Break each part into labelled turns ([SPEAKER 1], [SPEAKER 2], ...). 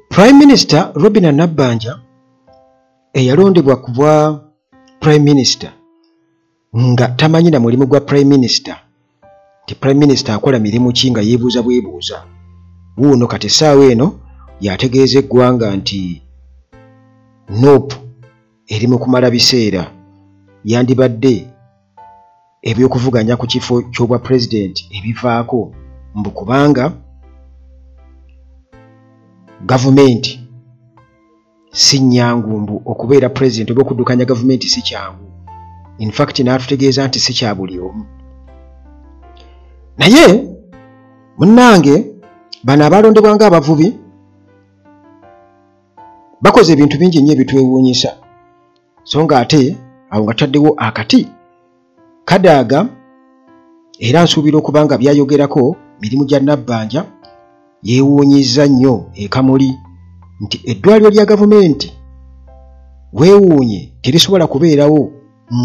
[SPEAKER 1] Prime Minister Robinah Nabbanja eyalondebwa kuba Prime Minister nga tamanyi na mulimu gwa Prime Minister ti Prime Minister akola mirimu ki nga yeebuuza bwebuuza wuuno kati essaawa eno yategeeza eggwanga nti nope eri mu kumala biseera yandibadde ebyokuvuganya ku kifo ky'obwa president ebivaako mbu kubanga gavumenti si nnyangu mbu okubeera president oba okuddukanya gavumenti si kyangu. In fact n'atutegeeza nti si kya buli omu. Naye munnange bano abalondebwa ng'abavubi bakoze ebintu bingi nnyo ebitwewuunyisa so nga ate awo nga taddewo akati kadaaga era nsuubira okuba nga byayogerako mirimu gya Nabbanja yeewuunyiza nnyo ekamuli nti eddwaliro lya gavumenti weewuunye terisobola kubeerawo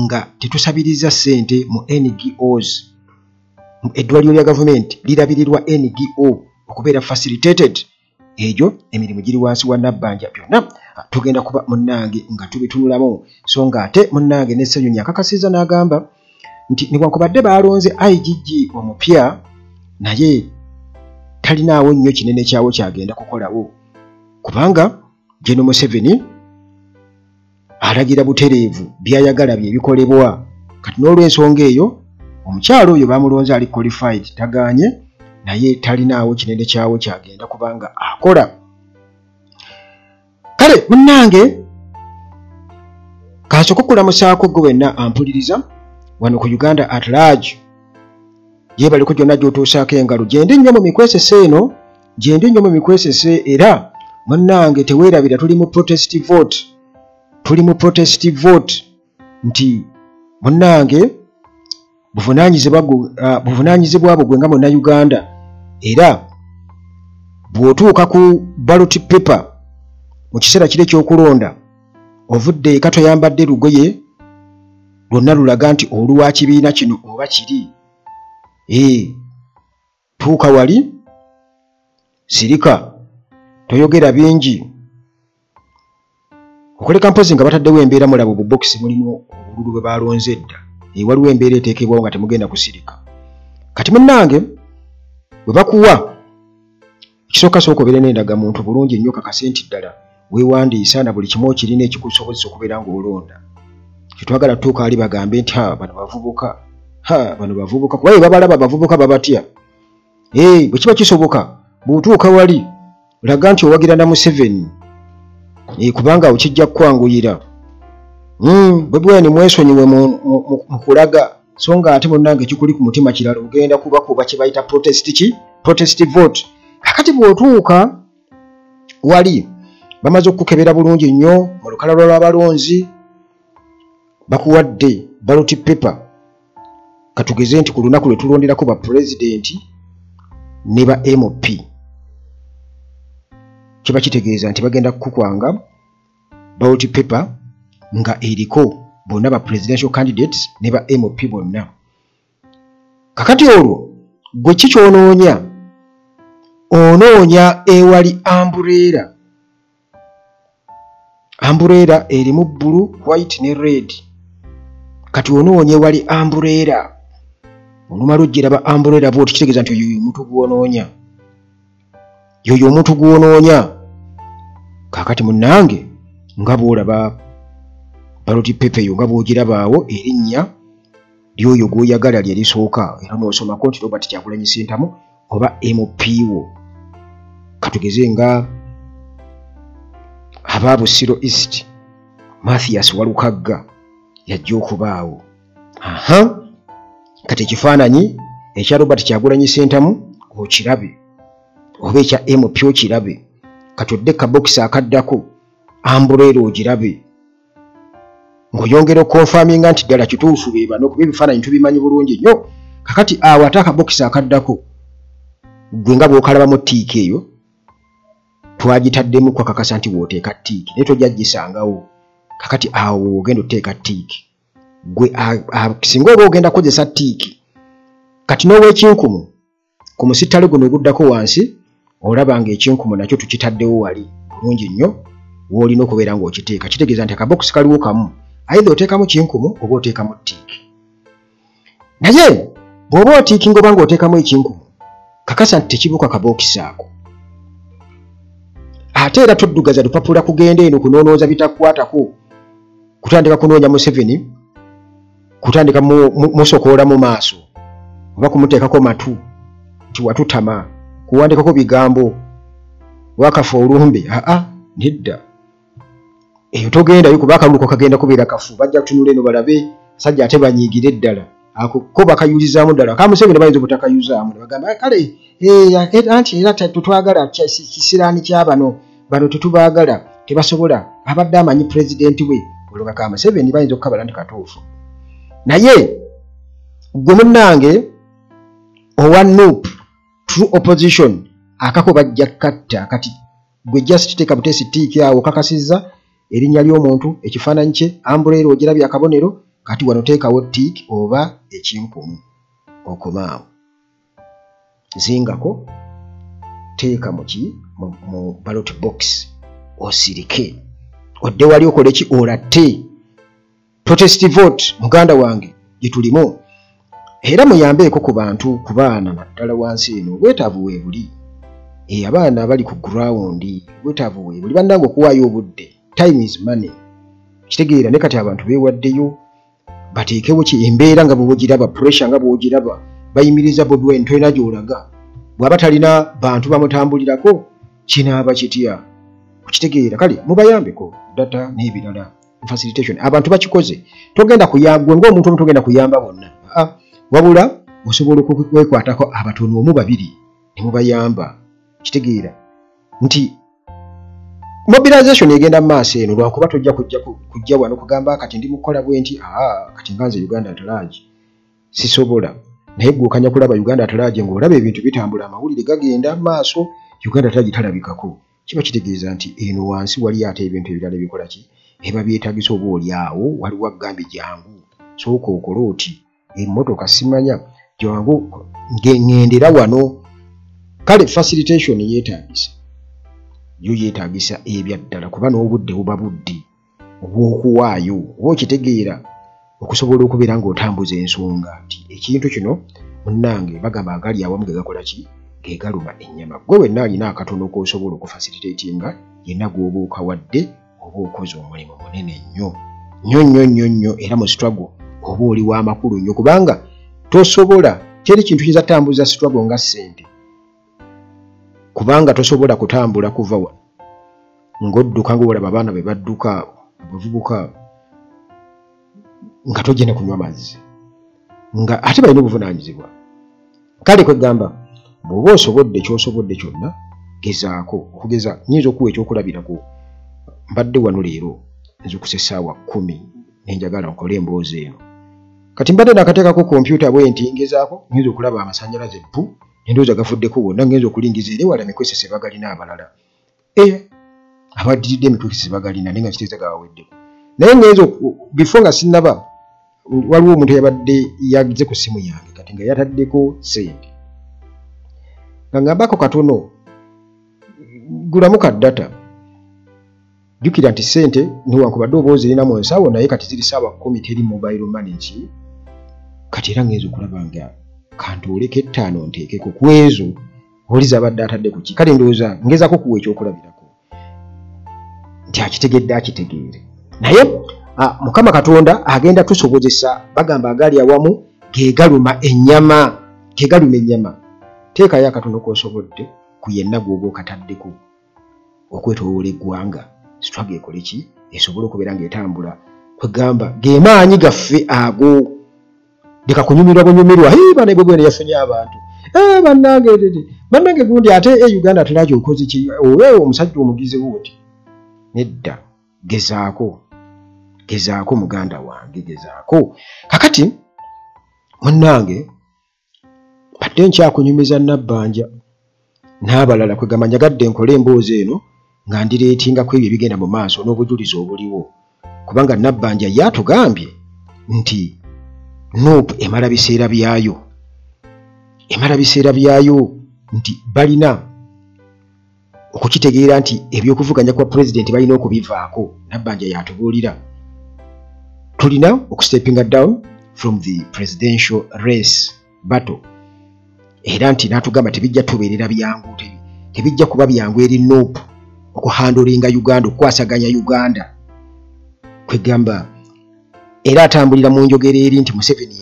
[SPEAKER 1] nga tetusabiriza ssente mu NGOs. Eddwaliro lya gavumenti lirabirirwa NGO okubeera facilitated. Ejo emirimu giri wansi wa Nabbanja byonna tugenda kuba munnange nga tubitunulamu so nga ate munnange n'essenyonyi akakasiza n'agamba nti newankubadde baalonze IGG omupya naye talinaawo nnyo kinene kyawo kyagenda kukolawo kubanga General Museveni alagira butereevu byayagala bye bikolebwa kati n'olw'ensonga eyo omukyalo oyo bamulonze ali qualified tagaanye naye talinaawo kinene kyawo kyagenda kubanga akola. Kale munnange kansooka okulamusaako gwe wenna ampuliriza wano ku Uganda at large yeebaliko gyonna gy'otuusaako engalo gyendi nnyo mu mikwesese eno gyendi nnyo mu mikwesese era munnange teweerabira tuli mu protest vote nti munnange buvunaanyizibwa bwo gwe nga Munnayuganda era bw'otuuka ku ballot paper mu kiseera kiri ekyokulonda ovudde eka toyambadde lugoye lwonna lulaga nti oluwa kibiina kino oba kiri tuuka wali sirika toyogera bingi okoleka mpozi nga bataddewo embeera mulabo bu box mulimu obululu bwe balonze edda waliwo embeera eteekebwawo nga temugenda kusirika. Kati munnange bwe bakuwa ekisooka sooka obeere n'endagamuntu bulungi ennyo kakase nti ddala weewandiisa na buli kimu okirina ekikusobozesa okubeera ng'olonda. Kyetwagala tutuuka ali bagambe nti bano bavubuka kuba babalaba bavubuka babatya. Bwe kiba kisoboka bw'otuuka wali laga nti owagira na Museveni kubanga okijja kukwanguyira. Bwe mwesonyiwe mu kulaga so nga ate munnange kikuli ku mutima kirala ogenda kuba kye bayita protest vote. Kakati bw'otuuka wali bamaze okukebera bulungi nnyo mu lukalala lw'abalonzi bakuwadde ballot paper katugeze nti ku lunaku lwe tulonderako ba president ne ba MP kiba kitegeeza nti bagenda kukwanga ballot paper nga eriko bonna ba presidential candidates ne ba MP bonna. Kakati olwo gwe kikyonoonya onoonya ewali umbrella erimu blue, white ne red. Kati onoonya ewali umbrella olumala ogiraba umbrella bw'oti kitegeeza nti yoyo omuntu gw'onoonya. Kakati munnange nga bw'olaba ballot paper yo nga bw'ogirabaawo erinnya ly'oyo gw'oyagala lye lisooka era n'osomako nti Robert Kyagulanyi Ssentamu oba MP wo. Katugeze nga aba Busiro East Mathias Walukagga yajja okubaawo. Kati ekifaananyi ekya Robert Kyagulanyi Ssentamu okirabe oba ekya MP okirabe kati odde kabokisi akaddako umbrella ogirabe ng'oyongera okonfaminga nti ddala kituufu be bano kuba ebifaananyi tubimanyi bulungi nnyo. Kakati awo ate akabokisi akaddako gwe nga bw'okalabamu ttiiki eyo twagitaddemu kwakakasa nti wooteeka ttiiki naye tojja gisangawo. Kakati awo ogenda otteeka ttiiki gwe singa oba ogenda kukozesa ttiiki kati n'ow'ekinkumu ku musittale guno oguddako wansi olaba ng'ekinkumu nakyo tukitaddewo wali bulungi nnyo w'olina okubeera ng'okiteeka. Kitegeeza nti akabokisi kaliwo kamu, aidha oteekamu kinkumu oba oteekamu ttiiki. Naye bw'oba otiikinga oba ng'oteekamu ekinkumu, kakasa nti tekibuuka kabokisi ako. Ate era toddugaza lupapula kugenda eno kunoonooza bitakukwatako, kutandika kunoonya Museveni, kutandika musokoola mu maaso oba kumuteekako matu nti watutama, kuwandikako bigambo wakafa olumbe. Nedda, eyo togendayo kuba akalulu kagenda kubeera kafu. Bajja kutunula eno balabe sajja ate banyiigire ddala ako bakayulizaamu ddala. Ka Museveni bayinza obutakayuzaamu ne bagamba kale anti era tetwagala kisiraani kya bano tetubaagala, tebasobola, abadde amanyi pulezidenti we. Olwo ka Museveni bayinza okukabala nti katuufu. Naye gwe munnange owa NUP true opposition akako bajja katta kati gwe just teeka butesi tiiki awo kakasizza erinnya ly'omuntu, ekifaananyi kye, ambuleero ogirabye akabonero, kati wano teekawo tiiki oba ekinkumu okomaawo. Zingako teeka mu ballot box osirike, odde wali okole ki, olatte protest vote. Muganda wange gye tulimu, era muyambeeko ku bantu, ku baana naddala wansi eno, obwetaavu weebuli. Abaana bali ku ground, obwetaavu weebuli. Bannange okuwaayo obudde, time is money. Kitegeera ne kati abantu beewaddeyo bateekewo ki embeera nga bw'ogiraba, pressure nga bw'ogiraba, bayimiriza Bobi Wine tolina gy'olaga. Bw'aba talina bantu bamutambulirako kinaaba kitya? Okitegeera, kale mubayambeko data n'ebirala facilitation. Abantu bakikoze, togenda kuyamba ng'omuntu omu, togenda kuyamba bonna, wabula osobola okwekwatako abatono omu babiri ne mubayamba. Kitegeera nti mobilization egenda mu maaso eno, lwakuba tojja kujja wano kugamba kati ndi mukola bwe nti kati nganze Uganda atalaaji sisobola. Naye gw'okanya kulaba Uganda atalaaji ng'olaba ebintu bitambula, amawulire gagenda mu maaso, Uganda atalaaji talabikako. Kiba kitegeeza nti eno wansi wali ate ebintu ebirala bikola ki, eba byetagisa oba oli awo waliwo agambye jangu sooka okole oti, emmotoka simanya jangu ngendera wano. Kale facilitation yeetagisa, yo yeetagisa ebya ddala, kuba n'obudde buba budde obw'okuwaayo oba okitegeera okusobola okubeera ng'otambuza ensonga nti ekintu kino munnange bagamba agali awamu ge gakola ki, ge galuma ennyama. Gwe wenna alina akatono k'osobola okufacilitatinga yenna gw'oba okawadde oba okoze omulimu munene nnyo era mu struggle oba oli w'amakulu nnyo, kubanga tosobola, teri kintu kiyinza tambuza struggle nga ssente, kubanga tosobola kutambula kuva wa ng'odduka ng'olaba abaana be badduka abavubuka nga tojja kunywa mazzi nga ate balina obuvunaanyizibwa. Kale kwegamba bw'oba osobodde ky'osobodde kyonna gezaako okugeza. Nnyinza okuwa ekyokulabirako, mbadde wano leero nzukuse essaawa 10 nenjagala nkole emboozi eno, kati mbadde nakateekako kompyuta bwe nti ngezaako ngenza okulaba amasannyalaze bbu endowooza gafuddeko wonna, ngenza okulingiza eri wala emikwesese bagalina abalala abaddiridde emikwesese bagalina naye nga kitegeeza gawaweddeko. Naye ngenza before nga sinnaba, waliwo omuntu yabadde yagize ku ssimu yange kati nga yataddeko sente nga ngambako katono gulamu ka data. Jjukira nti sente newankubadde oba ozirina mu nsawo naye kati ziri ssaawa 10 teri mobile money ki, kati era ngenza okulaba nga kantooleko 5 nteekeko ku ezo oli z'abadde atadde ku ki. Kale ndowooza ngezaako kuwa ekyokulabirako nti akitegeere. Naye Mukama Katonda agenda tusobozesa, bagamba agali awamu ge galuma ennyama. Teekayo akatono k'osobodde ku yenna gw'oba okataddeko okwetoloola eggwanga, struggle ekole ki, esobole okubeera ng'etambula. Kwegamba ge maanyi gaffe ago, leka kunyumirwa bunyumirwa bane bwe bwene yafunye abantu bannange gundi ate Uganda atalaaji okoze ki, omusajja omugize woti. Nedda, gezaako muganda wange, gezaako. Kakati munnange badde nkyakunyumiza Nabbanja n'abalala, kwegamba njagadde nkole emboozi eno nga ndireetingako ebyo ebigenda mu maaso n'obujulizi obuliwo, kubanga Nabbanja yatugambye nti NUP emala biseera byayo nti balina okukitegeera nti ebyokuvuganya kwa president balina okubivaako. Nabbanja yatubuulira tulina okustepinga down from the presidential race battle, era nti n'atugamba tebijja tubeerera byangu, tebijja kuba byangu eri Nuupu okuhandolinga Uganda, okukwasaganya Uganda. Kwegamba era atambulira mu njogera eri nti Museveni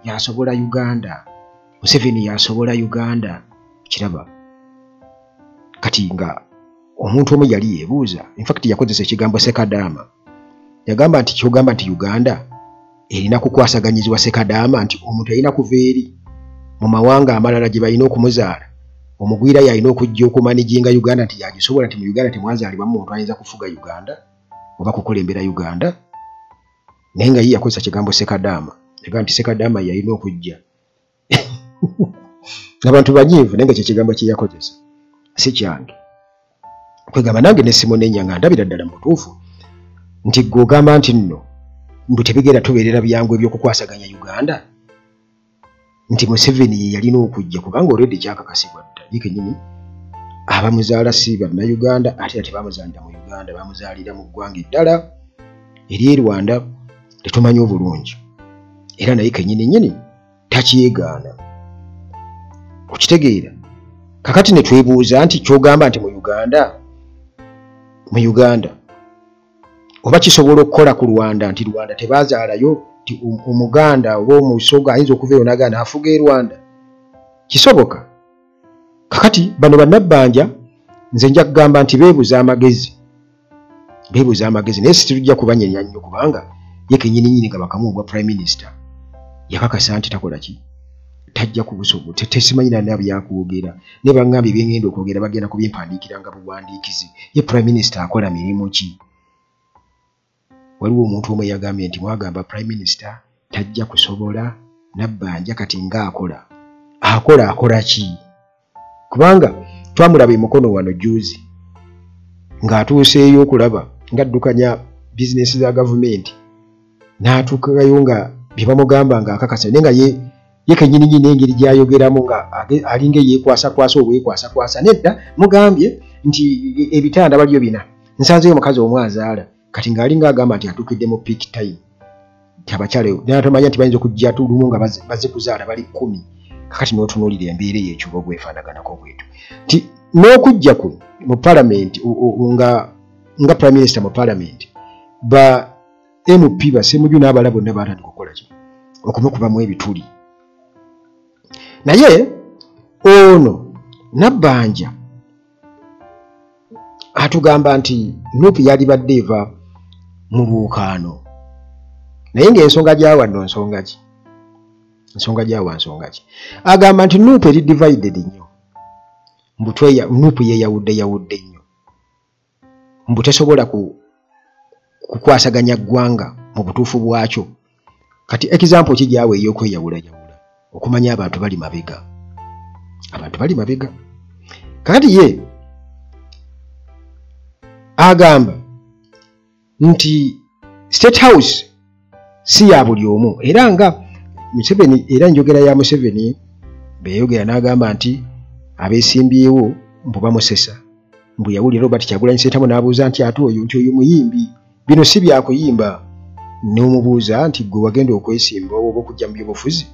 [SPEAKER 1] yasobola Uganda, Museveni yasobola Uganda. Kiraba kati nga omuntu omu yali yeebuuza, in fact yakozesa ekigambo Sekadaama, yagamba nti kyogamba nti Uganda erina kukwasaganyizibwa Sekadaama, nti omuntu alina kuva eri mu mawanga amalala gye balina okumuzaala, omugwira yalina okujja okumanijinga Uganda, nti yagisobola, nti mu Uganda temwazaalibwa muntu ayinza kufuga Uganda oba kukulembera Uganda. Naye nga ye yakozesa kigambo Sekadaama, yagamba nti Sekadaama yalina okujja. Abantu banyiivu naye nga kyekigambo kye yakozesa si kyange. Kwegamba nange ne Simone Nyanga ndabira ddala mutuufu nti gw'ogamba nti nno mbu tebigenda tubeerera byangu ebyokukwasaganya Uganda, nti Museveni ye yalina okujja, kubanga already kyakakasibwa dda ye kennyini abamuzaala si bannayuganda ate ate bamuzaalira mu Uganda, bamuzaalira mu ggwanga eddala eri Rwanda tetumanyi obulungi, era naye kennyini takyegaana. Okitegeera kakati ne twebuuza nti kyogamba nti mu Uganda oba kisobola okukola ku Rwanda, nti Rwanda tebazaalayo, nti Omuganda oba Omusoga ayinza okuva eyo n'agaana afuga e Rwanda, kisoboka? Kakati bano bannabbanja nze nja kugamba nti beebuza amagezi, naye situjja kubanyenya nnyo, kubanga ye kennyini nga bakamuubwa Prime Minister yakakasa nti takola ki, tajja kubusobola, tesimanyi nana byakwogera, ne bangambye byengenda okwogera bagenda kubimpandiikira nga buwandiikizi. Ye Prime Minister akola mirimu ki? Waliwo omuntu omu yagambye nti mwagamba Prime Minister tajja kusobola, Nabbanja kati akola ki? Kubanga twamulaba emukono wano juzi ng'atuuseeyo okulaba ng'addukanya bizinesi za gavumenti, n'atuukayo nga bye bamugamba ng'akakasa, naye nga ye kennyini n'engeri gy'ayogeramu nga alinga yeekwasakwasa obwekwasakwasa. Nedda mugambye nti ebitanda baliyo 4, nsanzeyo omukazi omu azaala, kati ng'alinga agamba nti atuukidde mu peak time, nti abakyala n'atamanya nti bayinza okujja tulumu nga bazze kuzaala bali 10. Kakati n'otunuulira embeera ey'ekigo gwefanaganako bwetu, nti n'okujja ku mu parliament nga Prime Minister mu parliament, ba MP Basemuju n'abala bonna baatandika okukola ki, okumukubamu ebituli. Naye ono Nabbanja atugamba nti Nuupu yali badde eva mu buukaano, naye ng'ensonga gy'awa nno nsonga ki? Agamba nti Nuupu eri divided nnyo, Nuupu yeyawudde nnyo, mbu tesobola kukwasaganya ggwanga mu butuufu bwakyo. Kati example ki gyawe ey'okweyawula okumanya abantu bali mabega. Kakati ye agamba nti State House si ya buli omu, era nga Museveni, era njogera ya Museveni beyogera n'agamba nti abeesimbyewo mbu bamusesa, mbu yawulira Robert Kyagulanyi Ssentamu n'abuuza nti ate oyo muyimbi, bino si byakuyimba. N'omubuuza nti gwe wagenda okwesimba oba okujja mu byobufuzi,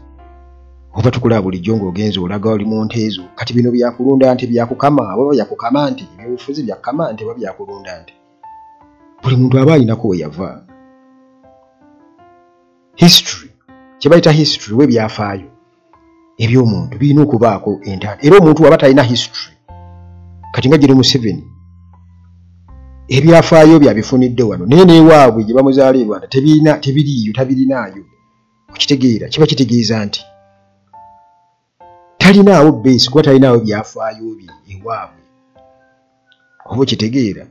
[SPEAKER 1] oba tukulaba bulijjo ng'ogenza olaga oli mu nte ezo, kati bino byakulunda nti byakukama, oba byakukama nti ebyobufuzi byakukama nti oba byakulunda nti. Buli muntu aba alinako we yava. History, kye bayita history we byafaayo eby'omuntu birina okubaako entaana, era omuntu waba talina history, kati nga giri Museveni ebyafaayo byabifunidde wano, naye n'ewaabwe gye bamuzaala e Rwanda tebiriiyo, tabirinaayo. Okitegeera kiba kitegeeza nti talinaawo base, kuba talinaawo byafaayo bye ewaabwe. Oba okitegeera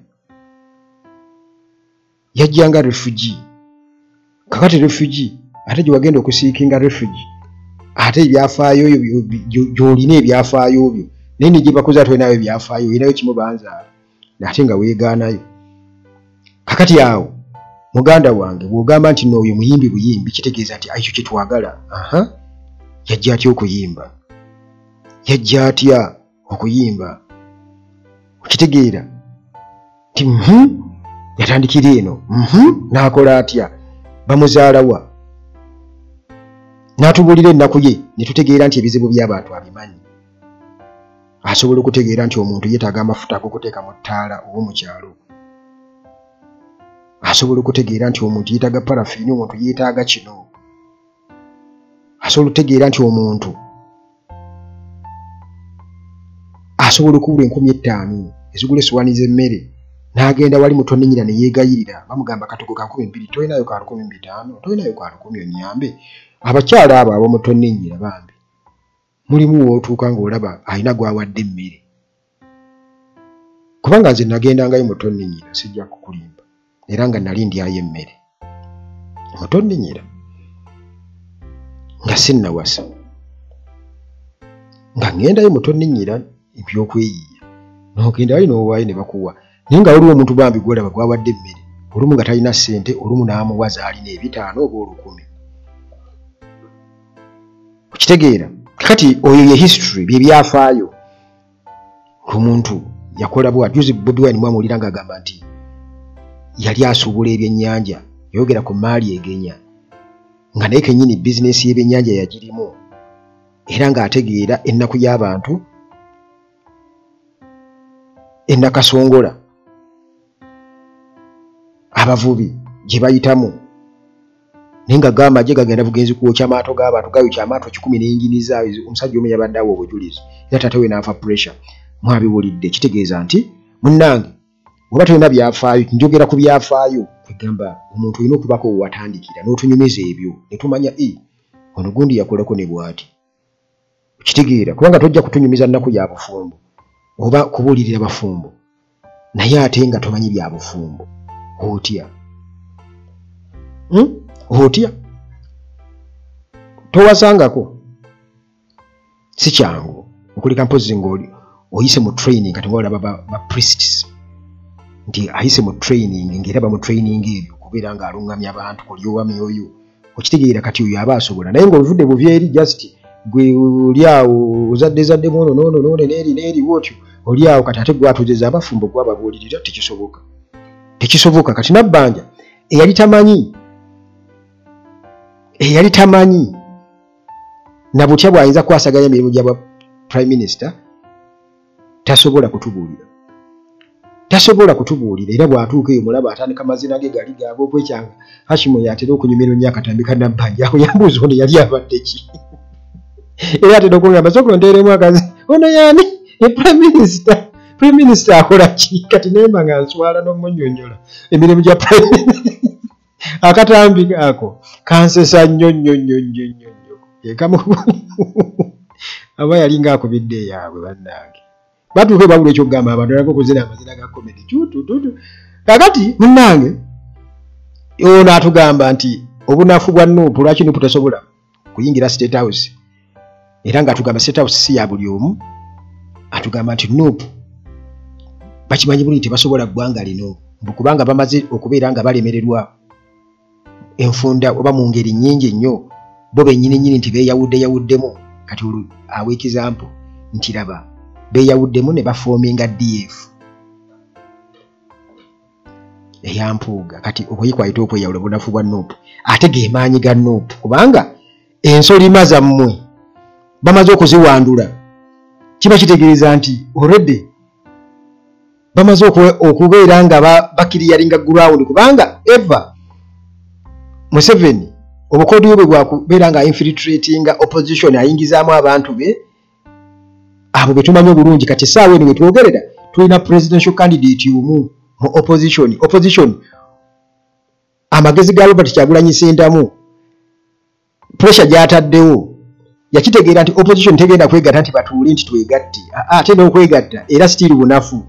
[SPEAKER 1] yajjanga refugee, kakati refugee ate gye wagenda okusiikinga refugee, ate ebyafaayo gy'olina ebyafaayo byo, naye ne gye bakoze ate olinayo ebyafaayo, olinayo kimu banzaala ate nga weegaanayo. Kakati awo muganda wange bw'ogamba nti n'oyo muyimbi buyimbi, kitegeeza nti ekyo kye twagala. Yajja atya okuyimba? okitegeera ti yatandikira eno n'akola atya bamuzaala wa n'atubuulira ennaku ye ne tutegeera nti ebizibu by'abantu abimanyi asobola okutegeera nti omuntu yeetaaga amafuta ag'okuteeka mu ttaala oba mu kyalo asobola okutegeera nti omuntu yeetaaga parafiini omuntu yeetaaga kino asobola okutegeera nti omuntu asobola okubula 5,000 ezigula essowaani z'emmere n'agenda wali muto nnyina ne yeegayirira bamugamba katogo ka 2,000 tolinayo ka 15,000 tolinayo ka 10,000 onyambe abakyala abo ab'omuto nnyina bambi mulimu wootuuka ng'olaba alina gwawadde emmere kubanga nze nagendangayo muto nnyina sijja kukulimba era nga nali ndyayo emmere muto nnyina nga sinnawasa nga ngendayo muto nnyina ebyokweyiya n'ogenda wali n'owaayo ne bakuwa naye nga waliwo omuntu bambi gwolaba gwawadde emmere olumu nga talina ssente olumu n'amuwaza alina 5 oba 10 okitegeera kati oyo ye history bye byafaayo omuntu yakola bwa juzi Bobi Wine mwamuwulira ng'agamba nti yali asuubula ebyennyanja yogera ku maali egenya nga naye kennyini bizinesi y'ebyennyanja yagirimu era ng'ategeera ennaku y'abantu ennakasongola abavubi gye bayitamu naye nga g'amagye gagenda bugenzi kwokya amaato g'abantu gayokya amaato 10 n'engini zaayo omusajja omu yabadde awo obujulizi era taata we n'afa pressure mwabiwulidde kitegeeza nti munnange oba tolina byafaayo njogera ku byafaayo kwegamba omuntu olina okubako wewatandikira n'otunyumiza ebyo ne tumanya ono gundi yakolako ne bw'ati okitegeera kubanga tojja kutunyumiza nnaku ya bufumbo oba kubuulirira bafumbo naye ate nga tomanyi bya bufumbo otya otya towasangako si kyangu okulika mpozi ng'oli oyise mu training kati ng'olaba ba priests nti ayise mu training ng'eraba mu training ebyo kubeera ng'aluŋŋamya abantu kulyowa myoyo okitegeera kati oyo aba asobola naye ng'oluvudde buvyeri just gwe oli awo ozadde noono neeri wotyo oli awo kati ate gwatuzeza abafumbo gwababuulirira tekisoboka kati Nabbanja eyali tamanyi na butya bw'ayinza kwasaganya emirimu gya prime minister tasobola kutubuulira era bw'atuuka eyo mulaba atandika amazina ge gali gaaba okwekyanga Hashimo yatera okunyumira nnyo akatambi ka Nabbanja aho yambuuza ono yali abadde ki era atera okugamba sooka onteeremu akazi ono yaani prime minister akola ki kati nemba nga nswala n'omunnyonnyola emirimu gya prime akatambi ako kansesa nnyo ekamu aba yali ng'akubidde eyaabwe bannange batuuke babula ekyokugamba abantu alako okuzina amazina ga comedy kakati munnange ono atugamba nti obunafu bwa Nuupu lwaki Nuupu tasobola kuyingira State House era ng'atugamba State House si ya buli omu atugamba nti Nuupu bakimanyi bulungi tebasobola ggwanga lino kubanga bamaze okubeera nga balemererwa enfunda oba mu ngeri nnyingi nnyo bo bennyini nti beeyawuddemu kati awa example nti laba beeyawuddemu ne bafoominga DF eyampuuga kati okuyikwaita okweyawula obunafu bwa Nuupu ate ge maanyi ga Nuupu kubanga ensolima zammwe bamaze okuziwandula kiba kitegeeza nti already bamaze okubeera nga bakiriyalinga ground kubanga eva Museveni obukodyo bwe bwakubeera nga infiltratinga opposition ayingizaamu abantu be abo betumanyi obulungi kati essaawa eno wetwogerera tulina presidential candidate omu mu opposition amagezi ga Robert Kyagulanyi Ssentamu pressure gy'ataddewo yakitegeera nti opposition tegenda kwegatta nti batuule nti twegatte ate n'okwegatta era still bunafu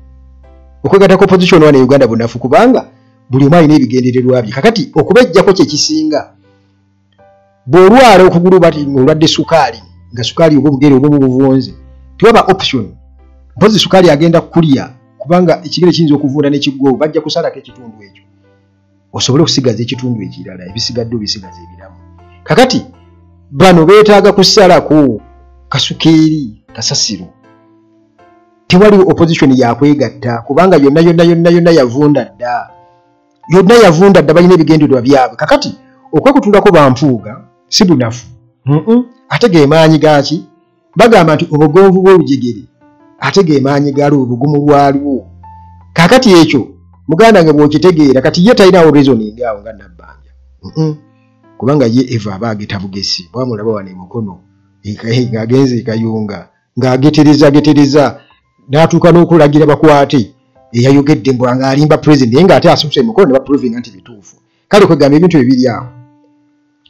[SPEAKER 1] okwegatta ku opposition wane Uganda bunafu kubanga buli omu alina ebigendererwa bye kakati okubejjako kye kisinga bw'olwala okugulu bati ng'olwadde sukaali nga sukaali oba obugere oba obuvunze tiwaba option mpozi sukaali agenda kukulya kubanga ekigere kiyinza okuvunda n'ekiggwawo bajja kusalako ekitundu ekyo osobole okusigaza ekitundu ekirala ebisigadde obisigaza ebiramu kakati bano beetaaga kusalako kasukeeri kasasiro tewali opposition ya kwegatta kubanga yonna yavunda dda. Yonna yavunda dda balina ebigendererwa byabwe. Kakati okwekutulako bampuuga si bunafu. Ate ge maanyi gaaki bagamba nti obugonvu bw'olujegere ate ge maanyi gaaliwo obugumu lwaliwo. Kakati ekyo muganda nga bw'okitegeera kati ye talinawo reasoning awo nga Nabbanja. Kubanga ye eva aba ageta bugesi bwamulaba wano emukono ng'agenze ekayunga ng'agetereza n'atuuka n'okulagira bakwate eyayogedde mbwa ng'alimba president naye ng'ate asuse emukono ne baprovinga nti bituufu. Kale kwegamba ebintu ebiri awo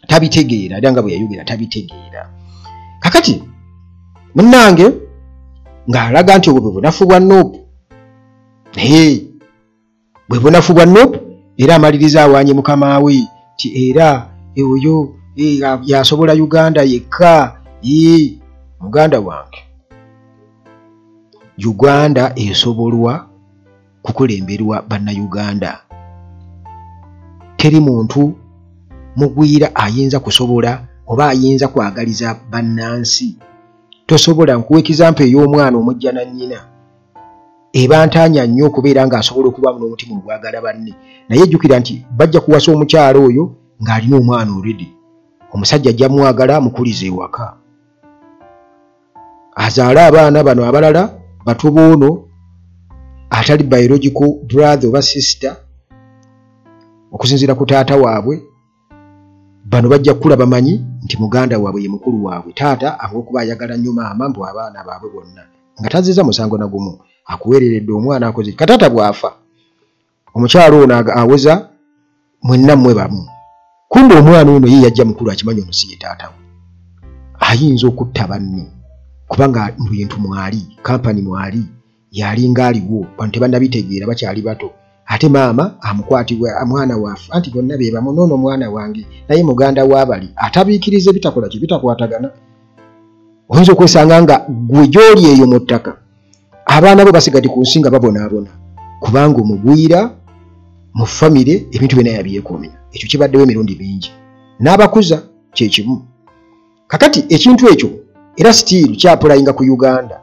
[SPEAKER 1] tabitegeera era nga bwe yayogera tabitegeera. Kakati munnange ng'alaga nti obwo bwe bunafu bwa Nuupu. Bwe bunafu bwa Nuupu era amaliriza awaanye mukama we ti era oyo yasobola Uganda yekka. Muganda wange Uganda esobolwa kukulemberwa bannayuganda. Teri muntu mugwira ayinza kusobola oba ayinza kwagaliza bannansi. Tosobola nkuwa ekizampa ey'omwana omujja na nnyina ebantaanya nnyo okubeera ng'asobola okuba n'omutima ogwagala banne, naye jjukira nti bajja kuwasa omukyalo oyo ng'alina omwana already. Omusajja ajja mwagala amukuliza ewaka azaala abaana bano abalala bato boono atali biological brother oba sister okusinziira ku taata waabwe. Bano bajja kukula bamanyi nti muganda waabwe ye mukulu waabwe. Taata ab'okuba ayagala nnyo maama mbu abaana baabwe bonna nga taziza musango na gumu akuweereredde omwana akoze. Kataata bw'afa omukyalo ono aweza mwenna mmwe bamu. Kumbe omwana ono ye yajja mukulu akimanyi ono si ye taata we. Ayinza okutta banne kubanga bintu mwali kampani mwali yalinga aliwo bantu tebannabitegeera bakyali bato. Ate maama amukwatibwa mwana waafe anti bonna be bamu noono mwana wange naye muganda w'abali atabiikiriza bitakola ki bitakwatagana. Oyinza okwesanga nga gwe gy'oli eyo mu ttaka abaana bo basigadde ku nsi nga babonaabona kubanga omugwira mu famire ebintu byonna yabyekomya. Ekyo kibaddewo emirundi mingi n'abakuza kye kimu. Kakati ekintu ekyo era still kyapulayinga ku Uganda.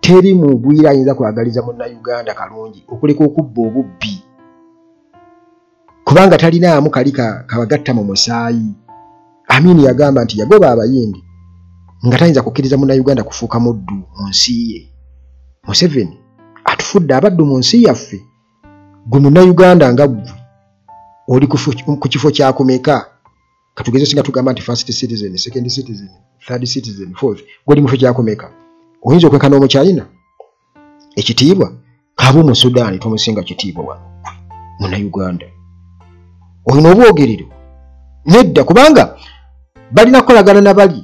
[SPEAKER 1] Teri mugwira ayinza kwagaliza munnayuganda kalungi okuleka okubba obubbi kubanga talinaamu kali kabagatta mu musaayi. Amini yagamba nti yagoba abayindi nga tayinza kukkiriza munnayuganda kufuuka muddu mu nsi ye. Museveni atufudde abaddu mu nsi yaffe. Gwe munnayuganda nga ggwe oli ku kifo kyakumeka? Katugeze singa tugamba nti first citizen, second citizen, third citizen, fourth. Gwoli mu kifo kyakumeka? Oyinza okweka n'omukyalina ekitiibwa kaba mu Sudan tomusinga kitiibwa wano munnayuganda. Olina obwogerero nedda kubanga balina kukolagana na bali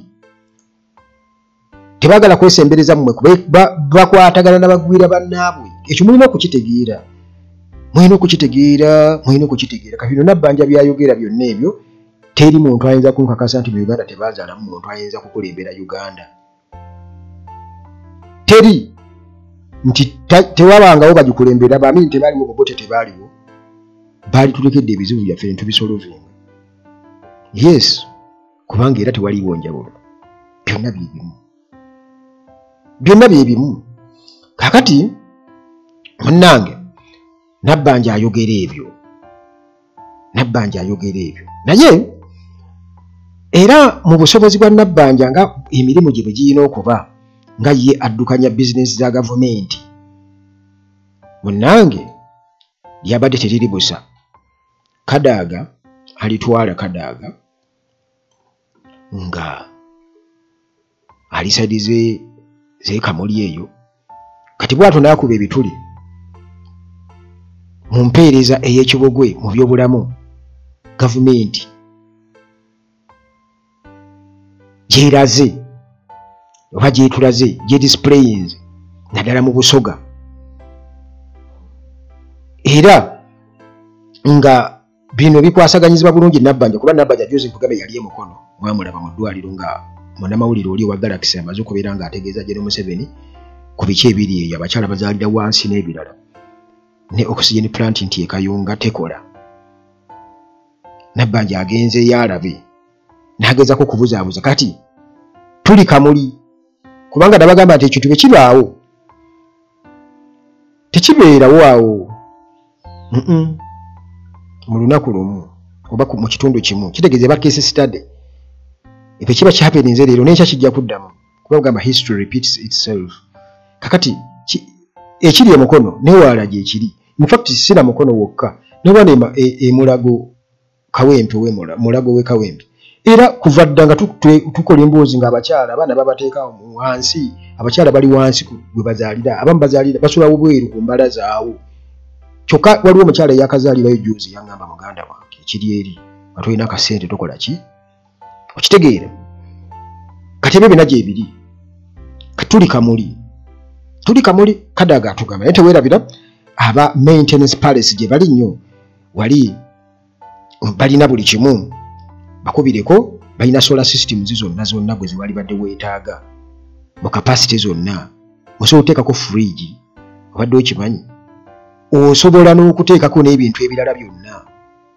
[SPEAKER 1] tebagala kwesembereza mmwe bakwatagana n'abagwira bannaabwe. Ekyo mulina okukitegeera. Mulina okukitegeera. Kabino Nabbanja byayogera byonna ebyo teri muntu ayinza kunkakasa nti mu Uganda tebazaalamu muntu ayinza kukulembera Uganda. Teri nti tewabangawo bagikulembera bamini tebaliwo bobote tebaliwo bali tulekedde ebizibu byaffe ne tubisolovinga. Yes kubanga era tewaliwo njawulo. Byonna bye bimu. Kakati munnange Nabbanja ayogera ebyo naye era mu busobozi bwa Nabbanja nga emirimu gye bwe giyina okuba nga ye addukanya bizinesi za gavumenti. Munnange lyabadde teriri busa. Kadaaga alitwala Kadaaga nga alisadize zeekamuli eyo kati bw'ato n'akuba ebituli mu mpeereza ey'ekibogwe mu byobulamu. Gavumenti gyeraze oba gyetulaze gyedisplayinze naddala mu Busoga era nga bino bikwasaganyizibwa bulungi Nabbanja kuba Nabbanja Joseph Mugabe yali emukono mwamulaba mu ddwaliro nga munnamawulire oli wa Galaxy amaze okubeera ng'ategeeza General Museveni ku biki ebiri eyo abakyala bazaalira wansi n'ebirala ne oxygen plant nti ekayunga tekola. Nabbanja agenze yalabe n'agezaako okubuzaabuza kati tuli kamuli kubanga nabagamba nti ekintu bwe kibaawo tekibeerawo awo mu lunaku lumu oba mu kitundu kimu kitegeeza eba case study ebyo kiba kyapeninze leero n'ekya kijja kuddamu kuba bagamba history repeats itself kakati ekiri emukono newaala gye ekiri in fact sina mukono wokka newana emulago kawempe mulago we kawempe era kuva ddanga tukola emboozi ng'abakyala abaana babateeka wansi abakyala bali wansi bwe bazaalira abamu bazaalira basulawo bweru ku mbala zaawo kyokka waliwo omukyala yakazaalirayo juzi yaŋŋamba muganda wange ekiri eri nga tolina akasente tokola ki okitegeera kati ebyo byonna gyebiri tuli kamuli kadaga atugamba naye teweerabira aba maintenance palace gye bali nnyo wali balina buli kimu bakubireko balina solar systems zonna gwe ziwali badde weetaaga mu capacity zonna osobola oteekako fridge obadde okimanyi osobola n'okuteekako n'ebintu ebirala byonna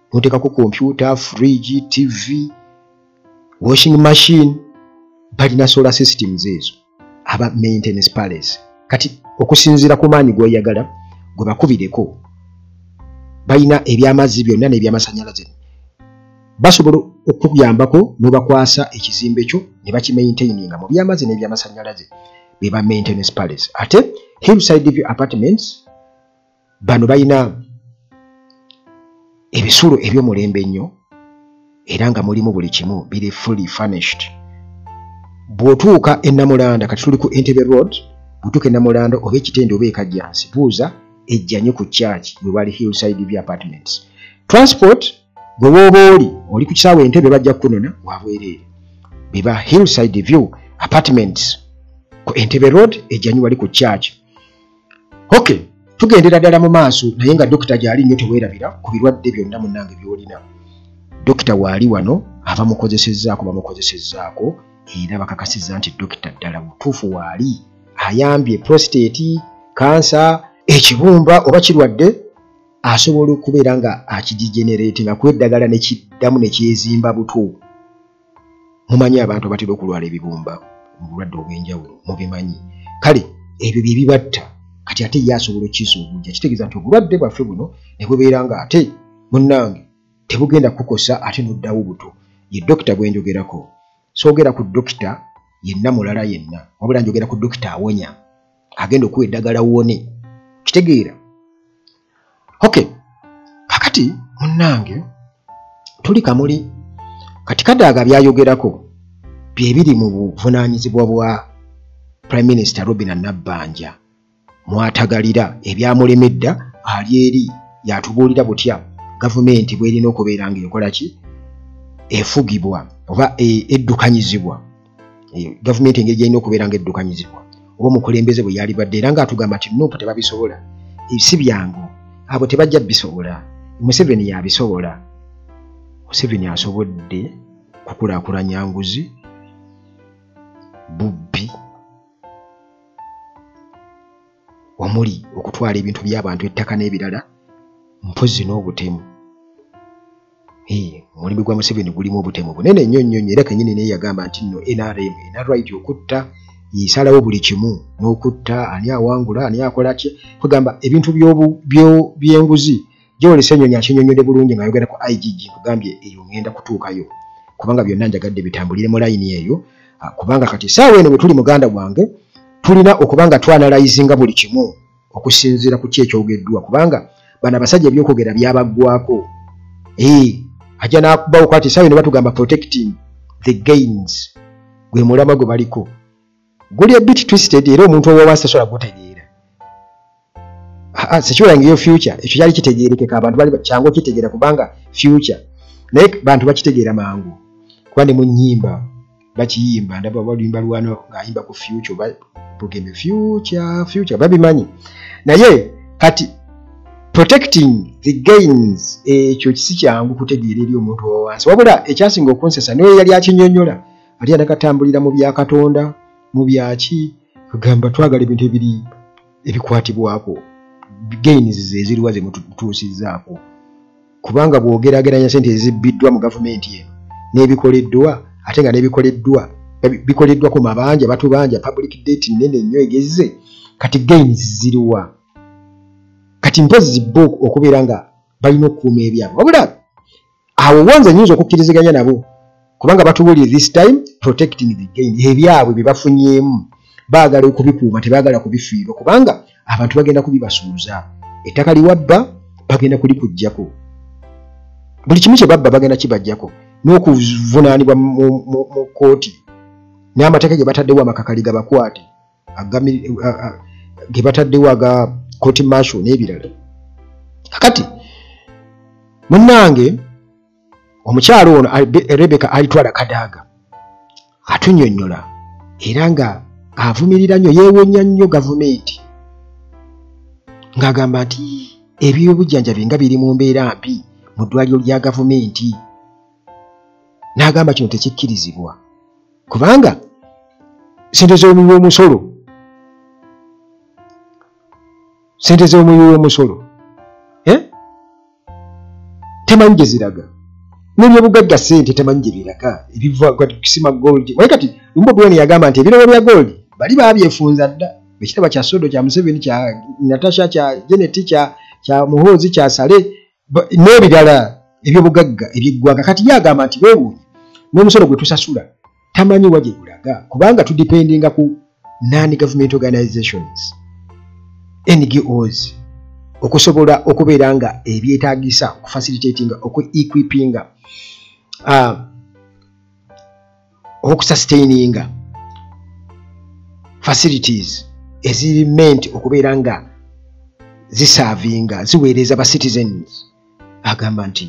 [SPEAKER 1] n'oteekako computer fridge tv washing machine balina solar systems ezo aba maintenance palace kati okusinziira ku maanyi g'oyagala gwe bakubireko balina ebyamazzi byonna n'ebyamasanyalaze basobola okuyambako n'obakwasa ekizimbe kyo ne bakimaintaininga mu byamazzi n'ebyamasanyalaze beba maintenance palace ate Hillside View Apartments bano balina ebisulo eby'omulembe ennyo era nga mulimu buli kimu biri fully furnished bw'otuuka e Namulanda kati tuli ku Entebbe Road bw'otuuka e Namulanda oba ekitende oba ekajjansi buuza ejjanyo ku church bwe bali Hillside View Apartments transport bwe woba oli ku kisaawe Entebbe bajja kukunona wabwereere beba Hillside View Apartments ku Entebbe Road ejjanyo wali ku church okay tugendera ddala mu maaso naye nga dokita gyali nnyo teweerabira ku birwadde byonna munnange by'olina dokita waali wano bamukozesezzaako era bakakasizza nti dokita ddala butuufu waali ayambye prostate kansa ekibumba oba kirwadde asobola okubeera nga akigigeneratinga ku eddagala ne kiddamu ne kyezimba buto mumanyi abantu abatera okulwala ebibumba mu bulwadde obw'enjawulo mubimanyi kale ebyo bye bibatta kati ate ye asobola okkizuubuja kitegeeza nti obulwadde bwaffe buno ne bubeera nga ate munnange tebugenda kukosa ate n'oddawo buto ye dokita bwenjogerako soogera ku dokita yenna mulala yenna wabula njogera ku dokita awonya agenda okuwa eddagala wone kitegeera okay kakati munnange tuli kamuli kati kadaaga byayogerako byebiri mu buvunaanyizibwa bwa Prime Minister Robinah Nabbanja mwatagalira ebyamulemedda ali eri yatubuulira butya gavumenti bw'erina okubeera ng'ekola ki efugibwa oba eddukanyizibwa gavumenti engeri gy'erina okubeera ng'eddukanyizibwa oba omukulembeze bwe yali badde era ng'atugamba nti nuupu tebabisobola si byangu abo tebajja bisobola Museveni yabisobola Museveni asobodde kukulaakulanya nguzi bubbi omuli okutwala ebintu by'abantu ettaka n'ebirala mpozi n'obutemu omulimu gwa Museveni gulimu obutemu bunene nnyo nnyo era kennyini naye yagamba nti nno NRM ena right okutta yisalawo buli kimu n'okutta ani awangula ani akola ki kugamba ebintu by'enguzi gyolesa ennyonyi akinyonyodde bulungi ng'ayogera ku IGG kugambye eyo ngenda kutuukayo kubanga byonna njagadde bitambulire mu layini eyo kubanga kati saawa eno bwe tuli muganda gwange tulina okubanga twanalayizinga buli kimu okusinziira ku ki ekyogeddwa kubanga bano abasajja ebyokwogera byabaggwako ajja n'akubawo kwati saawa eno batugamba protecting the gains gwe mulama gwe baliko guli a bit twisted era omuntu owawansi tasobola gutegeera sikiwalangiyo future ekyo kyali kitegeerekeka abantu bali kyangu kitegeera kubanga future naye bantu bakitegeera mangu kuba ne mu nnyimba bakiyimba ndaba balimba lwano ng'ayimba ku future bugembe future babimanyi naye kati protecting the gains ekyo kisi kyangu kutegeera eri omuntu owawansi wabula ekyasinga okunsesa naye yali akinyonnyola ate anakatambulira mu bya Katonda mu byaki kugamba twagala ebintu ebiri ebikwatibwako gains eziriwa ze mutuusizzaako kubanga bw'ogerageranya sente ezibbiddwa mu gavumenti eno n'ebikoleddwa ate nga n'ebikoleddwa bikoleddwa ku mabanja batubanja public debt nene nnyo egezze kati gains ziriwa kati mpozi zibbo okubeera nga balina okukuuma ebyabo wabula awo wanze nyinza okukkiriziganya nabo kubanga batubuulire this time protecting the gain ebyabwe bye bafunyeemu baagala okubikuuma tebaagala kubifiirwa kubanga abantu bagenda kubibasuuza ettaka liwabba bagenda kulikuggyako buli kimu kye babba bagenda kibajjako n'okuvunaanibwa mu kooti n'amateeka ge bataddewo amakakali gabakwate ge bataddewo aga kooti marshal n'ebirala kakati munnange omukyalo ono Rebecca alitwala Kadaga atunnyonnyola era nga avumirira nnyo yeewonya nnyo gavumenti ng'agamba nti ebyobujjanjabi nga biri mu mbeera mbi mu ddwaliro lya gavumenti n'agamba kino tekikkirizibwa kubanga sente z'omuwi w'omusolo temanyi gye ziraga n'ebyobugagga ssente temanyi gye biraga ebiva kusima gold waye kati Lumbo Brown yagamba nti ebirabo bya gold bali babyefunza dda ekitaba kya Sodo kya Museveni kya Natasha kya Janet kya Muhoozi kya Sale n'ebirala ebyobugagga ebyeggwanga kati yagamba nti weewuunye n'omusolo gwe tusasula tamanyi wagye gulaga kubanga tudependinga ku non-government organizations NGOs okusobola okubeera nga ebyetaagisa okufacilitatinga okwequipinga okusustaininga facilities eziri meant okubeera nga zisavinga ziweereza ba citizens agamba nti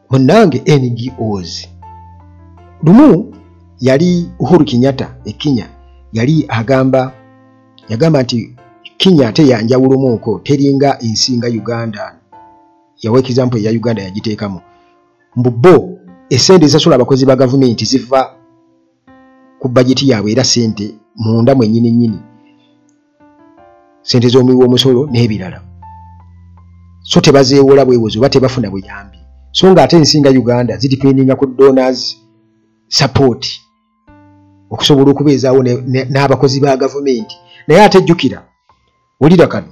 [SPEAKER 1] munnange NGOs lumu yali Uhuru Kenyatta Kenya yali yagamba nti Kenya ate yanjawulomuko teringa ensinga Uganda yawa example ya Uganda yagiteekamu mbubbo esente ezasula abakozi ba gavumenti ziva ku bajeti yaabwe era sente munda mwennyini sente z'omuwi w'omusolo n'ebirala so tebazeewola bwewozi oba tebafuna buyambi so nga ate ensinga Uganda zidipendinga ku donors support okusobola okubeezaawo n'abakozi ba gavumenti naye ate jjukira wulira kano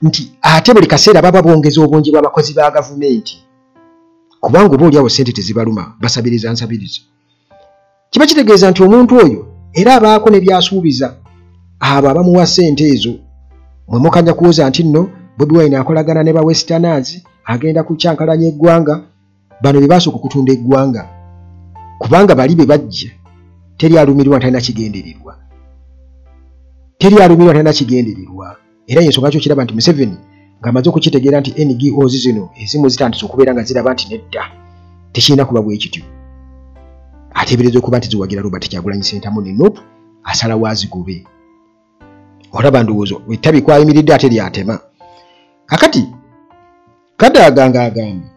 [SPEAKER 1] nti ate buli kaseera baba bongeza obungi bw'abakozi ba gavumenti kubanga oba oliawo sente tezibaluma basabiriza nsabiriza kiba kitegeeza nti omuntu oyo era abaako ne byasuubiza abo abamuwa sente ezo mwe mukanya kuwoza nti nno Bobi Wine akolagana ne ba Westerners agenda kukyankalanya eggwanga bano bye basooka okutunda eggwanga kubanga bali be bajja teri alumirirwa talina kigenderirwa era yensonga kyo kiraba nti Museveni ng'amaze okukitegeera nti NGOs zino ezimu zitandise okubeera nga ziraba nti nedda tekirina kuba bwe kityo ateebereza okuba nti ziwagira Robert Kyagulanyi Ssentamu ne nope asalawo azigobe olaba ndowoozo ettabi kwayimiridde ate lyatema kakati Kadaga ng'agamba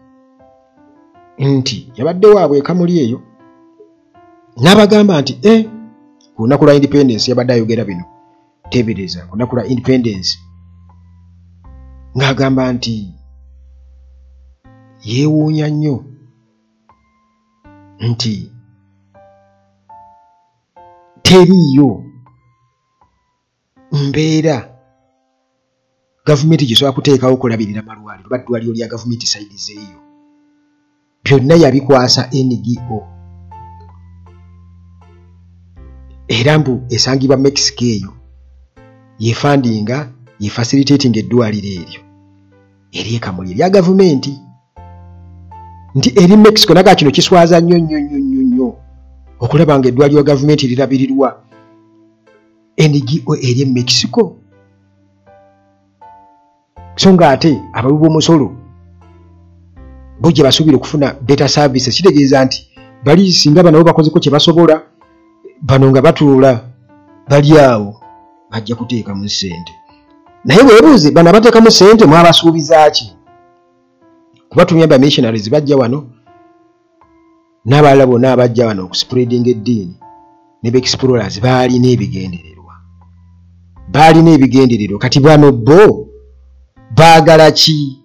[SPEAKER 1] nti yabadde waabwe ekamuli eyo n'abagamba nti ku lunaku lwa independence yabadde ayogera bino teebereza ku lunaku lwa independence ng'agamba nti yeewuunya nnyo nti teriiyo mbeera gavumenti gyesobola kuteekawo okulabirira malwaliro oba ddwaliro lya gavumenti sayidi zeeyo byonna yabikwasa NGO era mbu esangibwa Mexico eyo yefandinga yefacilitating eddwaliro eryo eryekamuli erya gavumenti nti eri Mexico naga kino kiswaza nnyo okulaba nga eddwaliro gavumenti lirabirirwa NGO eri Mexico so nga ate abawi b'omusolo bo gye basuubira okufuna better services kitegeeza nti bali singa banabo bakozeko kye basobola bano nga batuula bali awo bajja kuteekamu ssente naye weebuuze bano abateekamu ssente mwabasuubiza ki kuba tumyamba missionaries bajja wano n'abalala bonna abajja wano okuspreading eddiini ne explorers baalina ebigendererwa kati bano bo baagala ki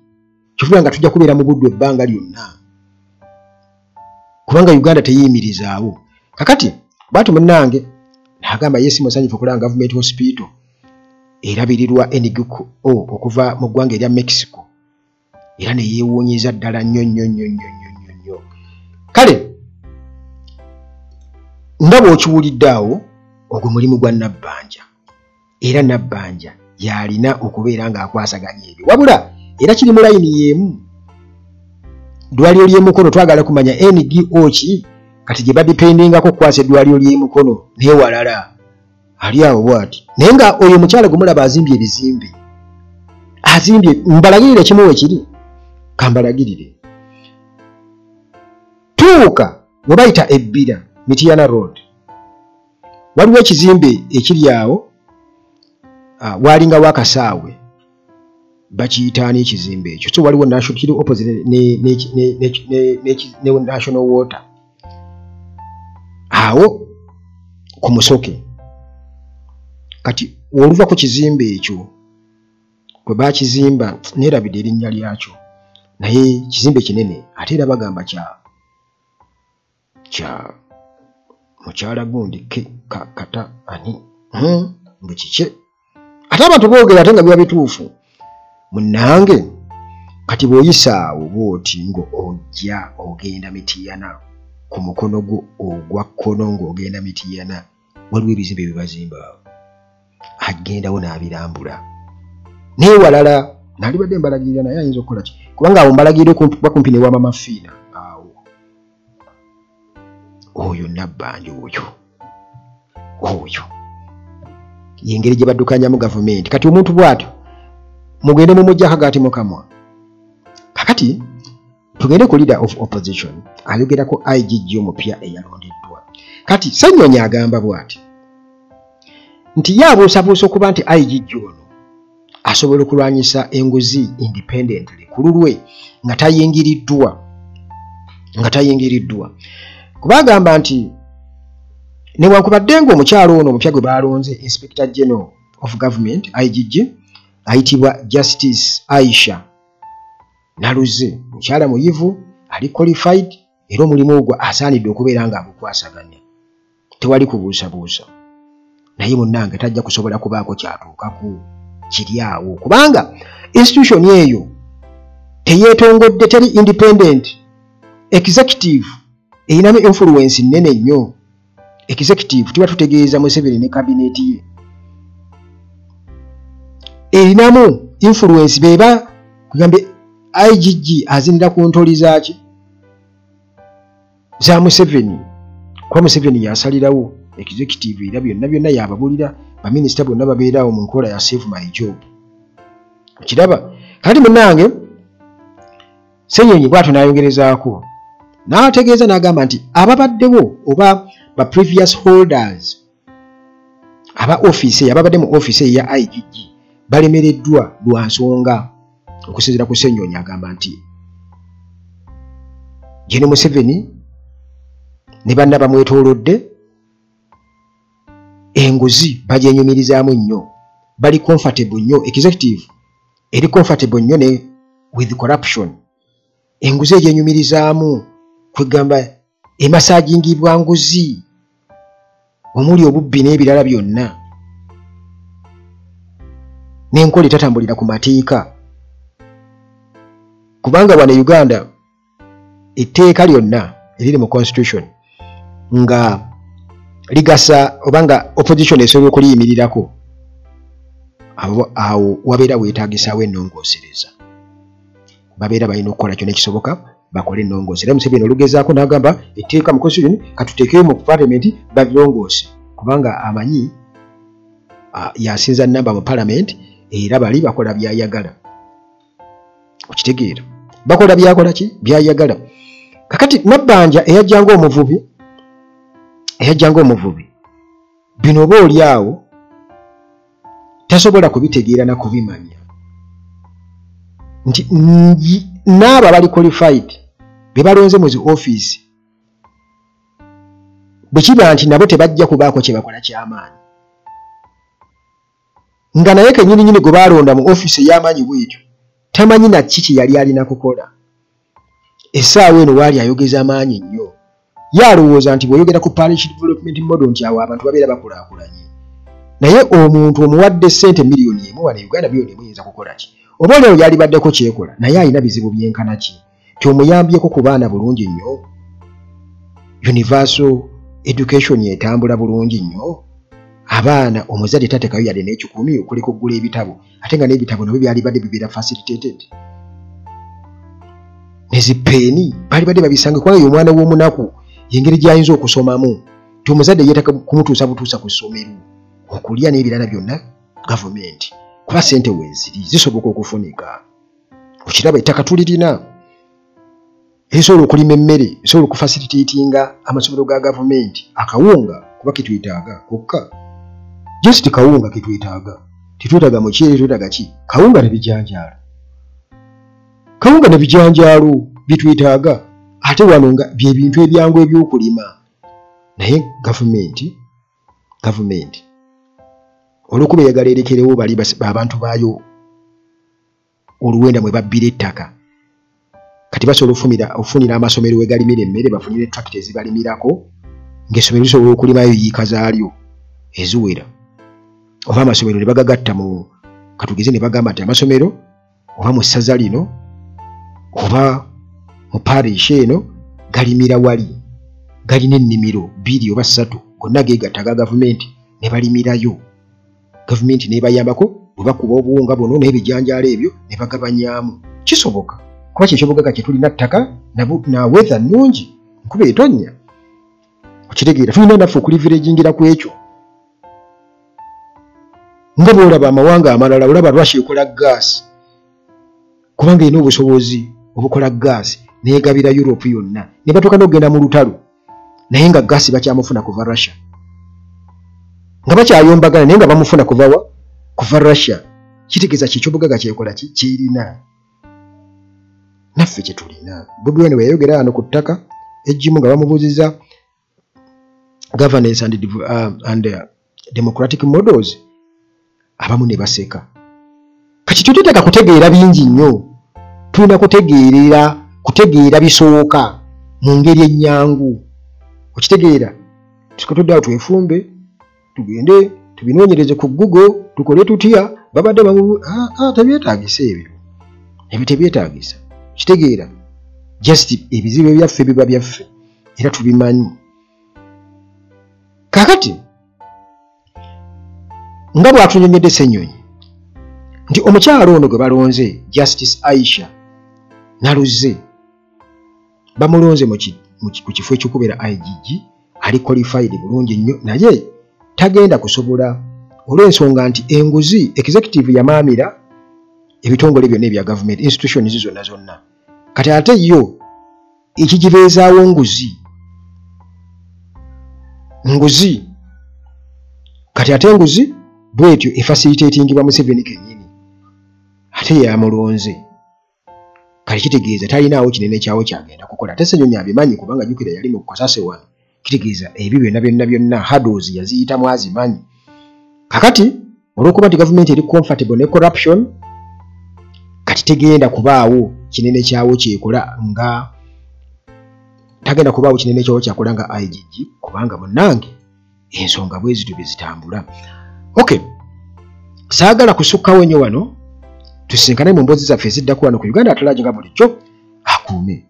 [SPEAKER 1] kivuga nga tujja kubeera mu buddu ebbanga lyonna kubanga Uganda teyimirizaawo kakati bwatu munnange n'agamba yesi musanyufu okulaba Government Hospital erabirirwa NGO okuva mu ggwanga erya Mexico era ne yeewuunyiza ddala nnyo. Kale ndaba okiwulidde awo ogwo mulimu gwa Nabbanja era Nabbanja yalina okubeera ng'akwasaganya ebyo wabula era kiri mu layini y'emu ddwaliro ly'emukono twagala kumanya NGO ki kati gye badipendingako okukwasa eddwaliro ly'emukono neewalala ali awo bw'ati naye nga oyo mukyala gumulaba azimbye ebizimbe mbalagirire kimu wekiri kambalagirire tuuka we bayita ebbira Mityana Road waliwo ekizimbe ekiri awo walinga wakasaawe bakiyitaani ekizimbe ekyo so waliwo national kiri opposite ne national water awo ku musoke kati oluva ku kizimbe ekyo kwe bakizimba neerabidde erinnya lyakyo naye kizimbe kinene ate era bagamba kya mukyala gundi kata ani mbu kike ate abantu boogera ate nga biba bituufu munnange kati bw'oyisaawo bw'oti ngo ojja ogenda Mityana ku mukono gwo ogwa kkono ng'ogenda Mityana waliwo ebizimbe bibazimba agendawo n'abirambula neewalala nalibadde mbalagirira naye ayinza okukola ki kubanga awo mbalagirira bakumpi ne wamama Fiina awo oyo Nabbanja oyo yengeri gye baddukanyamu gavumenti kati omuntu bw'atyo mugende mumujja kagati mukamwa kakati tugende ku leader of opposition ayogerako IGG omupya eyalondeddwa kati Ssennyonyi agamba bw'ati nti yaabuusabuusa okuba nti IGG ono asobola okulwanyisa enguzi independently ku lulwe nga tayingiriddwa kuba agamba nti newankubadde ng'omukyalo ono omupya gwe baalonze Inspector General of Government IGG ayitibwa Justice Aisha Naluze mukyala muyivu ali qualified era omulimu ogwo asaanidde okubeera ng'agukwasaganya tewali kubuusabuusa naye munnange tajja kusobola kubaako kyatuukaku kiri awo kubanga institution eyo teyeetongodde teri independent executive erinamu influence nnene nnyo executive tuba tutegeeza Museveni ne cabinet ye erinamu influence beba kugambe IGG azinira ku ntoli zaaki za Museveni kwa Museveni yasalirawo executive era byonna yababulira baminisita bonna babeerawo mu nkola ya save my job kiraba kati munnange Ssennyonyi bw'atyo n'ayongerezaako n'ategeeza n'agamba nti ababaddewo oba ba previous holders aba office ababadde mu office ya IGG balemereddwa lwa nsonga okusinziira ku Ssennyonyi agamba nti Gen. Museveni ne banna bamwetoolodde enguzi bagyenyumirizaamu nnyo bali comfortable nnyo executive eri comfortable nnyo ne with corruption enguzi egyenyumirizaamu kwegamba emasaajingibwa nguzi omuli obubbi n'ebirala byonna n'enkola etatambulira ku mateeka kubanga wano Uganda etteeka lyonna eriri mu constitution nga ligasa obanga opposition esobola okuliyimirirako awo wabeera weetaagisaawo ennongoosereza babeera balina okukola kyonna ekisoboka bakole ennongoose Museveni olugezaako n'agamba etteeka mu constitution katuteekeyo mu parliament balongoose kubanga amanyi yasinza namba mu parliament era bali bakola byayagala okitegeera bakola byakola ki byayagala kakati Nabbanja eyajjanga omuvubi bino oba oli awo tasobola kubitegeera na kubimanya nti n'abo bali qualified be balonze mu zi office bwe kiba nti nabo tebajja kubaako kye bakola ky'amaanyi nga naye kennyini gwe baalonda mu office ey'amaanyi bw'etyo tamanyi na kiki yali alina kukola essaawa eno waali ayogeza amaanyi nnyo yalowooza nti bw'oyogera ku parish development model nti awo abantu babeera bakulaakulanye naye omuntu omuwadde ssente miliyoni emu wano Uganda miliyoni emu yinza kukola ki oba olero yalibaddeko kyekola naye alina bizibu byenkana ki kyomuyambyeko ku baana bulungi nnyo universal education etambula bulungi nnyo abaana omuzadde tatekayo yadde n'ekikumi okuli kuggula ebitabo ate nga n'ebitabo nabyo byalibadde bibeera facilitated nezipeeni balibadde babisanga kubanga omwana w'omunaku yengeri gy'ayinza okusomamu ti omuzadde yeetaka kumutuusa butuusa ku ssomero okulya n'ebirala byonna gavumenti kuba ssente weeziri zisoboka okufunika okiraba ettaka tulirina esobola okulima emmere esobola okufacilitatinga amasomero ga gavumenti akawunga kuba kitwetaaga kokka just kawunga kitwetaaga titwetaaga muceere twetaaga ki kawunga nebijanjaalo kawunga nebijanjaalo bitwetaaga ate wano nga byebintu ebyangu ebyokulima naye gavumenti olwokuba eyagala erekerewo bali abantu baayo oluwenda mwe babbira ettaka kati basobola ofunira amasomero we galimira emmere bafunire tractor ezibalimirako ng'essomero lisobola okulimayo yiika zaalyo eziwera oba amasomero ne bagagatta mu katugeze ne bagamba nti amasomero oba mu ssaza lino oba mu parish eno galimira wali galina ennimiro 2 oba 3 gonna geegatta ga gavumenti ne balimirayo gavumenti nebayambako bwebakuba obuwunga buno n'ebijanjaalo ebyo ne bagabanyaamu kisoboka kuba kyekibugaga kye tulina ttaka na weather nnungi nkuba etonnya okitegeera tulina naffe okuliviregingira ku ekyo nga bw'olaba amawanga amalala olaba Russia ekola gaasi kubanga erina obusobozi obukola gaasi neegabira Europe yonna ne batuuka n'okugenda mu lutalo naye nga gaasi bakyamufuna kuva Russia nga bakyayombagana naye nga bamufuna kuva Russia kitegeeza kyekyobugaga kyekola kirina naffe kyetulina Bobi Wine weyayogera wano ku ttaka egimu nga bamubuuziza governance and democratic models abamu ne baseka kati tuteeka kutegeera bingi nnyo tulina kutegeera bisooka mu ngeri ennyangu okitegeera tukatuddeawo twefumbe tugende tubinoonyereze ku Google tukole tutya babadde tebyetaagisa ebyo tebyetaagisa kitegeera just ebizibu byaffe biba byaffe era tubimanyi kakati nga bwatunyonyedde Ssenyonyi nti omukyalo ono gwe balonze Justice Aisha Naluze bamulonze ku kifo ekyokubeera IGG ali qualified bulungi nnyo naye tagenda kusobola olw'ensonga nti enguzi executive yamaamira ebitongole byonna ebya government institutions zonna kati ate yo ekigibeezaawo nguzi kati ate nguzi bwetyo efacilitatingibwa Museveni kennyini ate yamulonze kati kitegeeza talinaawo kinene kyawo kyagenda kukola ate Ssenyonyi abimanyi kubanga jjukira yali mu Kasase wano kitegeeza ebyo byonna hadozi yaziyitamu azimanyi kakati olw'okuba nti gavumenti eri comfortable ne corruption kati tegenda kubaawo kinene kyawo kyekola nga tagenda kubaawo kinene kyawo kyakola nga IGG kubanga munnange ensonga bwe zityo zitambula okay saagala kusukkawo nnyo wano tusinkane mu mboozi zaffe eziddako wano ku Uganda At Large nga bulijjo akuume